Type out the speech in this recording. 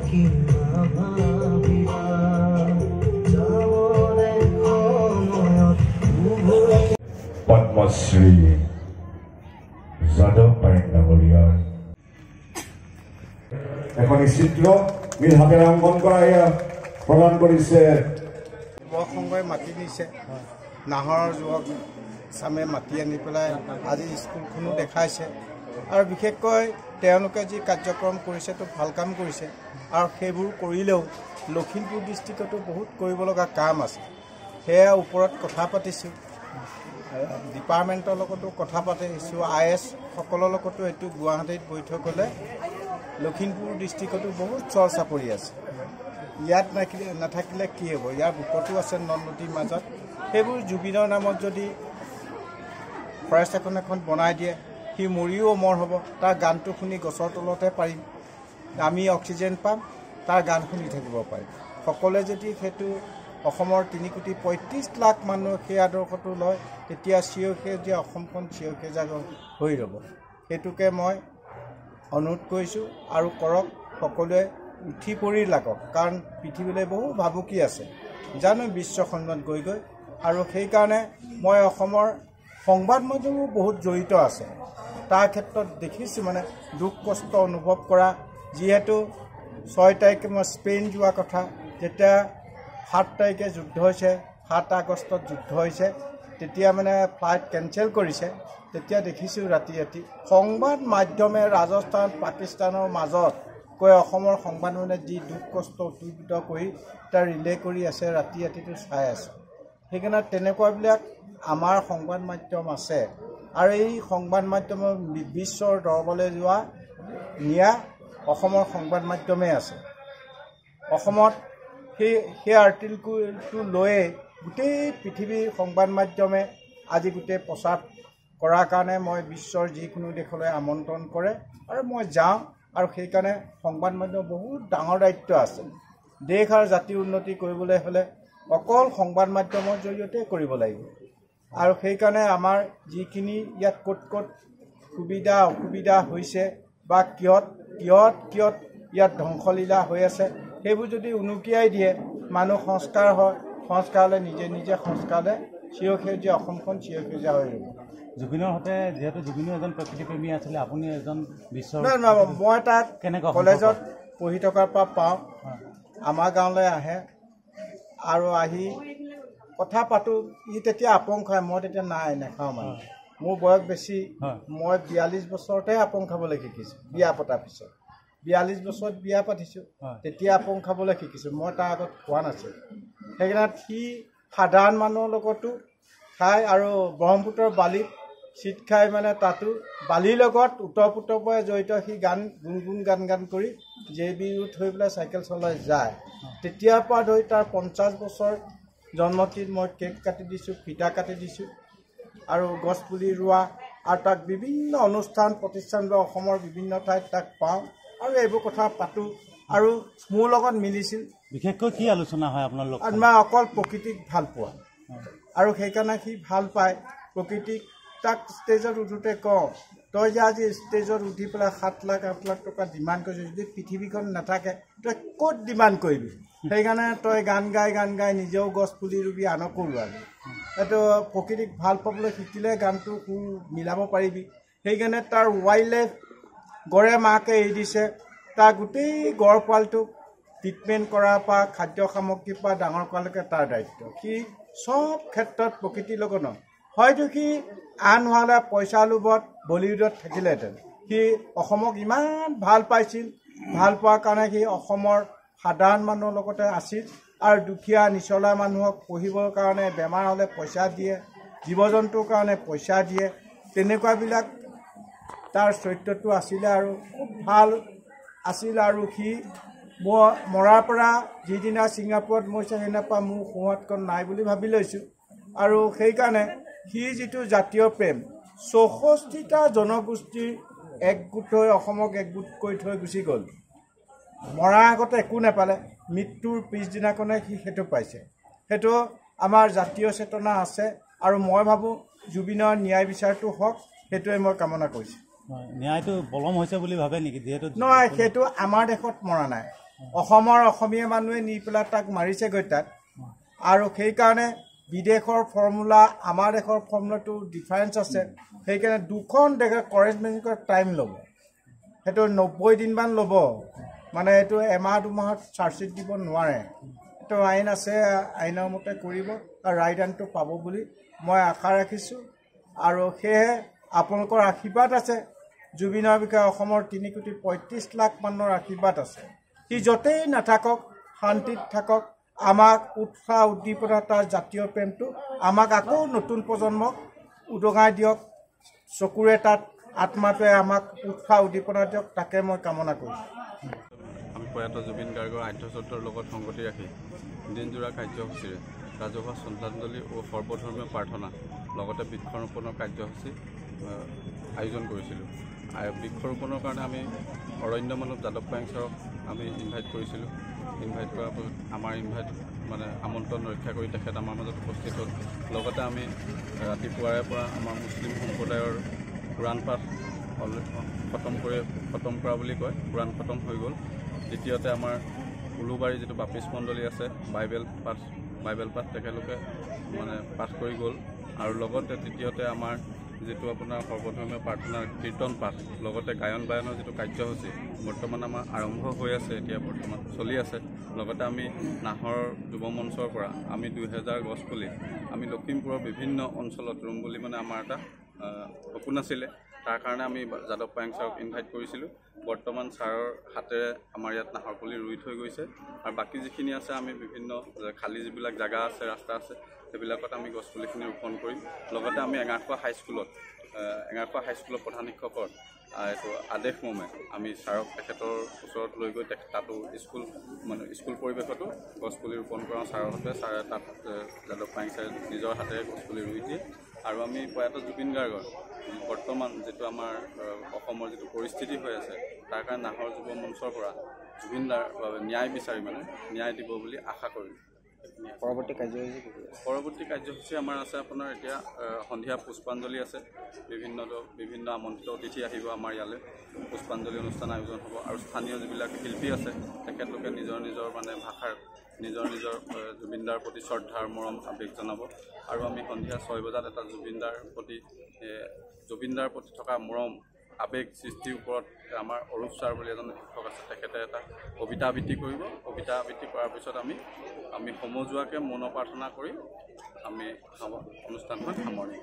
পদ্মশ্ৰী যাদৱ পায়েং ডাঙৰীয়াৰ এখন চিত্ৰ মিল হাতেৰে অংকন কৰা প্ৰদান কৰিছে। যুৱক সংঘই মাতি নিছে, নাহৰৰ যুৱক চামে মাতি আনি পেলাই আজি স্কুলখনো দেখাইছে আৰু বিশেষকৈ তেওঁলোকে যি কাৰ্যক্ৰম কৰিছেতো ভাল কাম কৰিছে আৰু সেইবোৰ কৰিলেও লখিমপুৰ ডিষ্ট্ৰিক্টতো বহুত কৰিব লগা কাম আছে। সেয়া ওপৰত কথা পাতিছোঁ, ডিপাৰ্টমেণ্টৰ লগতো কথা পাতিছোঁ, IS সকলৰ লগতো এইটো গুৱাহাটীত বৈঠক হ'লে লখিমপুৰ ডিষ্ট্ৰিক্টতো বহুত চৰ্চা পৰি আছে। ইয়াত নাথাকিলে কি হ'ব, ইয়াৰ বুকতো আছে নদ নদীৰ মাজত। সেইবোৰ জুবিনৰ নামত যদি ফৰেষ্ট এখন বনাই দিয়ে, সি মৰিও অমৰ হ'ব। তাৰ গানটো শুনি গছৰ তলতে পাৰিম, আমি অক্সিজেন পাম, তাৰ গান শুনি থাকিব পাৰিম। সকলোৱে যদি সেইটো অসমৰ 3,35,00,000 মানুহ সেই আদৰ্শটো লয়, তেতিয়া চিৰসেউজীয়া অসমখন চিৰসেউজীয়া হৈ ৰ'ব। সেইটোকে মই অনুৰোধ কৰিছোঁ আৰু কৰক, সকলোৱে উঠি পৰি লাগক, কাৰণ পৃথিৱীলৈ বহু ভাবুকি আছে জানো বিশ্বখণ্ডত গৈ আৰু সেইকাৰণে মই অসমৰ সংবাদ মাধ্যমো বহুত জড়িত আছে। তাৰ ক্ষেত্ৰত দেখিছোঁ মানে দুখ কষ্ট অনুভৱ কৰা। যিহেতু 6 তাৰিখে মই স্পেইন যোৱা কথা, যেতিয়া 7 তাৰিখে যুদ্ধ হৈছে, 7 আগষ্টত যুদ্ধ হৈছে, তেতিয়া মানে ফ্লাইট কেঞ্চেল কৰিছে। তেতিয়া দেখিছোঁ ৰাতি সংবাদ মাধ্যমে ৰাজস্থান পাকিস্তানৰ মাজত কৈ অসমৰ সংবাদ মানে যি দুখ কষ্ট অতিবাহিত কৰি তাৰ ৰিলে কৰি আছে, ৰাতিটো চাই আছে। সেইকাৰণে তেনেকুৱাবিলাক আমাৰ সংবাদ মাধ্যম আছে আৰু এই সংবাদ মাধ্যমৰ বিশ্বৰ দৰবাৰলৈ নিয়া অসমৰ সংবাদ মাধ্যমেই আছে। অসমত সেই আৰ্টিকলটো লৈয়ে গোটেই পৃথিৱীৰ সংবাদ মাধ্যমে আজি গোটেই প্ৰচাৰ কৰাৰ কাৰণে মই বিশ্বৰ যিকোনো দেশলৈ আমন্ত্ৰণ কৰে আৰু মই যাওঁ। আৰু সেইকাৰণে সংবাদ মাধ্যমৰ বহুত ডাঙৰ দায়িত্ব আছে। দেশ আৰু জাতিৰ উন্নতি কৰিবলৈ হ'লে অকল সংবাদ মাধ্যমৰ জৰিয়তে কৰিব লাগিব। আৰু সেইকাৰণে আমাৰ যিখিনি ইয়াত ক'ত সুবিধা অসুবিধা হৈছে বা কিয়ত ইয়াত ধ্বংসলীলা হৈ আছে, সেইবোৰ যদি উনুকিয়াই দিয়ে, মানুহ সংস্কাৰ হয়, সংস্কাৰ হ'লে নিজে সংস্কাৰলৈ চিৰসেউজীয়া অসমখন চিৰসেউজীয়া হৈ ৰ'ব। জুবিনৰ সৈতে যিহেতু জুবিনো এজন প্ৰকৃতিপ্ৰেমী আছিলে, আপুনি এজন বিশ্বৰ মই তাক কলেজত পঢ়ি থকাৰ পৰা পাওঁ, আমাৰ গাঁৱলৈ আহে আৰু আহি কথা পাতোঁ। ই তেতিয়া আপং খায়, মই তেতিয়া নাখাওঁ মানে। মোৰ বয়স বেছি, মই 42 বছৰতে আপং খাবলৈ শিকিছোঁ। বিয়া পতাৰ পিছত 42 বছৰত বিয়া পাতিছোঁ, তেতিয়া আপং খাবলৈ শিকিছোঁ। মই তাৰ আগত খোৱা নাছিলোঁ। সেইকাৰণে সি সাধাৰণ মানুহৰ লগতো খায় আৰু ব্ৰহ্মপুত্ৰৰ বালিত চিট খাই মানে তাতো বালিৰ লগত ওতঃপ্ৰোতভাৱে জড়িত। সি গুণগুণ গান কৰি JB ৰোড হৈ পেলাই চাইকেল চলাই যায়। তেতিয়াৰ পৰা ধৰি তাৰ 50 বছৰ জন্মদিন মই কেক কাটি দিছোঁ, ফিটা কাটি দিছোঁ আৰু গছপুলি ৰোৱা আৰু তাক বিভিন্ন অনুষ্ঠান প্ৰতিষ্ঠান বা অসমৰ বিভিন্ন ঠাইত তাক পাওঁ আৰু এইবোৰ কথা পাতোঁ। আৰু মোৰ লগত মিলিছিল। বিশেষকৈ কি আলোচনা হয় আপোনাৰ লগত? মই অকল প্ৰকৃতিক ভাল পোৱা আৰু সেইকাৰণে সি ভাল পায় প্ৰকৃতিক। তাক ষ্টেজত উঠোঁতে কওঁ, তই যে আজি ষ্টেজত উঠি পেলাই 7 লাখ 8 লাখ টকা ডিমাণ্ড কৰিছ, যদি পৃথিৱীখন নাথাকে তই ক'ত ডিমাণ্ড কৰিবি? সেইকাৰণে তই গান গাই নিজেও গছ পুলি ৰুবি, আনকো ৰুৱাবি। এইটো প্ৰকৃতিক ভাল পাবলৈ শিকিলে গানটো সুৰ মিলাব পাৰিবি। সেইকাৰণে তাৰ ৱাইল্ড লাইফ গড়ে মাকে এৰি দিছে, তাৰ গোটেই গড় পোৱালিটোক ট্ৰিটমেণ্ট কৰাৰ পৰা খাদ্য সামগ্ৰীৰ পৰা ডাঙৰ কৰালৈকে তাৰ দায়িত্ব। সি চব ক্ষেত্ৰত প্ৰকৃতিৰ লগত হয়তো সি আন হোৱালে পইচা লোভত বলিউডত থাকিলেহেঁতেন। সি অসমক ইমান ভাল পাইছিল, ভাল পোৱাৰ কাৰণে সি অসমৰ সাধাৰণ মানুহৰ লগতে আছিল আৰু দুখীয়া নিচলা মানুহক পঢ়িবৰ কাৰণে বেমাৰ হ'লে পইচা দিয়ে, জীৱ জন্তুৰ কাৰণে পইচা দিয়ে। তেনেকুৱাবিলাক তাৰ চৰিত্ৰটো আছিলে আৰু খুব ভাল আছিল। আৰু সি মৰাৰ পৰা যিদিনা ছিংগাপুৰত মৰিছে, সেইদিনাৰ মোৰ সোঁহাতখন নাই বুলি ভাবি লৈছোঁ। আৰু সেইকাৰণে সি যিটো জাতীয় প্ৰেম, 64টা জনগোষ্ঠীৰ একগোট হৈ অসমক একগোট কৰি থৈ গুচি গ'ল। মৰাৰ আগতে একো নাপালে, মৃত্যুৰ পিছদিনাখনে সি সেইটো পাইছে। সেইটো আমাৰ জাতীয় চেতনা আছে আৰু মই ভাবোঁ জুবিনৰ ন্যায় বিচাৰটো হওক, সেইটোৱে মই কামনা কৰিছোঁ। ন্যায়টো পলম হৈছে বুলি ভাবে নেকি? যিহেতু নহয়, সেইটো আমাৰ দেশত মৰা নাই, অসমৰ অসমীয়া মানুহে নি পেলাই তাক মাৰিছেগৈ তাত আৰু সেইকাৰণে বিদেশৰ ফৰ্মুলা আমাৰ দেশৰ ফৰ্মুলাটো ডিফাৰেঞ্চ আছে সেইকাৰণে দুখন দেশে কৰেছপেণ্ডেঞ্চ কৰা টাইম ল'ব সেইটো 90 দিনমান ল'ব মানে এইটো এমাহ দুমাহত চাৰ্জশ্বিট দিব নোৱাৰে এইটো আইন আছে আইনৰ মতে কৰিব আৰু ৰায়দানটো পাব বুলি মই আশা ৰাখিছোঁ আৰু সেয়েহে আপোনালোকৰ আশীৰ্বাদ আছে জুবিনৰ বিষয়ে অসমৰ 3,35,00,000 মানুহৰ আশীৰ্বাদ আছে সি য'তেই নাথাকক শান্তিত থাকক আমাক উৎসাহ উদ্দীপনা তাৰ জাতীয় প্ৰেমটো আমাক আকৌ নতুন প্ৰজন্মক উদঙাই দিয়ক চকুৰে তাত আত্মাটোৱে আমাক উৎসাহ উদ্দীপনা দিয়ক তাকে মই কামনা কৰিছোঁ আমি প্ৰয়াত জুবিন গাৰ্গৰ আদ্যচত্ৰৰ লগত সংগতি ৰাখি দিনজোৰা কাৰ্যসূচীৰে ৰাজহুৱা শ্ৰদ্ধাঞ্জলি ও সৰ্বধৰ্মীয় প্ৰাৰ্থনা লগতে বৃক্ষৰোপণৰ কাৰ্যসূচী আয়োজন কৰিছিলোঁ আৰু বৃক্ষৰোপণৰ কাৰণে আমি অৰণ্য মানৱ যাদৱ পায়েং ছাৰক আমি ইনভাইট কৰিছিলোঁ ইনভাইট কৰাৰ পাছত আমাৰ মানে আমন্ত্ৰণ ৰক্ষা কৰি তেখেত আমাৰ মাজত উপস্থিত হ'ল লগতে আমি ৰাতিপুৱাৰে পৰা আমাৰ মুছলিম সম্প্ৰদায়ৰ কোৰাণ পাঠ খতম কৰা বুলি কয় কোৰাণ খতম হৈ গ'ল দ্বিতীয়তে আমাৰ উলুবাৰী যিটো বাপিছ মণ্ডলী আছে বাইবেল পাঠ তেখেতলোকে মানে পাঠ কৰি গ'ল আৰু লগতে তৃতীয়তে আমাৰ যিটো আপোনাৰ সৰ্বধৰ্মীয় প্ৰাৰ্থনাৰ কীৰ্তন পাঠ লগতে গায়ন বায়নৰ যিটো কাৰ্যসূচী বৰ্তমান আমাৰ আৰম্ভ হৈ আছে এতিয়া বৰ্তমান চলি আছে লগতে আমি নাহৰ যুৱ মঞ্চৰ পৰা আমি 2000 গছপুলি আমি লখিমপুৰৰ বিভিন্ন অঞ্চলত ৰুম বুলি মানে আমাৰ এটা সপোন আছিলে তাৰ কাৰণে আমি যাদৱ পায়েং ছাৰক ইনভাইট কৰিছিলোঁ বৰ্তমান ছাৰৰ হাতেৰে আমাৰ ইয়াত নাহৰ পুলি ৰুই থৈ গৈছে আৰু বাকী যিখিনি আছে আমি বিভিন্ন খালী যিবিলাক জাগা আছে ৰাস্তা আছে সেইবিলাকত আমি গছপুলিখিনি ৰোপণ কৰিম লগতে আমি এঙাৰখোৱা হাইস্কুলৰ প্ৰধান শিক্ষকৰ এইটো আদেশ মৰ্মে আমি ছাৰক তেখেতৰ ওচৰত লৈ গৈ তাতো স্কুল পৰিৱেশতো গছপুলি ৰোপণ কৰাওঁ ছাৰৰ হাতে ছাৰে তাত যাদৱ পায়েং ছাৰে নিজৰ হাতেৰে গছপুলি ৰুই দিয়ে আৰু আমি প্ৰয়াত জুবিন গাৰ্গৰ বৰ্তমান যিটো আমাৰ অসমৰ যিটো পৰিস্থিতি হৈ আছে তাৰ কাৰণে নাহৰ যুৱ মঞ্চৰ পৰা জুবিনদাৰ বাবে ন্যায় বিচাৰি মানে ন্যায় দিব বুলি আশা কৰিম পৰৱৰ্তী কাৰ্যসূচী আমাৰ আছে আপোনাৰ এতিয়া সন্ধিয়া পুষ্পাঞ্জলি আছে বিভিন্ন আমন্ত্ৰিত অতিথি আহিব আমাৰ ইয়ালৈ পুষ্পাঞ্জলি অনুষ্ঠান আয়োজন হ'ব আৰু স্থানীয় যিবিলাক শিল্পী আছে তেখেতলোকে নিজৰ মানে ভাষাৰ নিজৰ জুবিনদাৰ প্ৰতি শ্ৰদ্ধাৰ মৰম আৱেগ জনাব আৰু আমি সন্ধিয়া 6 বজাত এটা জুবিনদাৰ প্ৰতি থকা মৰম আৱেগ সৃষ্টিৰ ওপৰত আমাৰ অৰূপ ছাৰ বুলি এজন শিক্ষক আছে তেখেতে এটা কবিতা আবৃত্তি কৰিব কবিতা আবৃত্তি কৰাৰ পিছত আমি সমজুৱাকৈ মৌন প্ৰাৰ্থনা কৰি আমি অনুষ্ঠানখন সামৰণি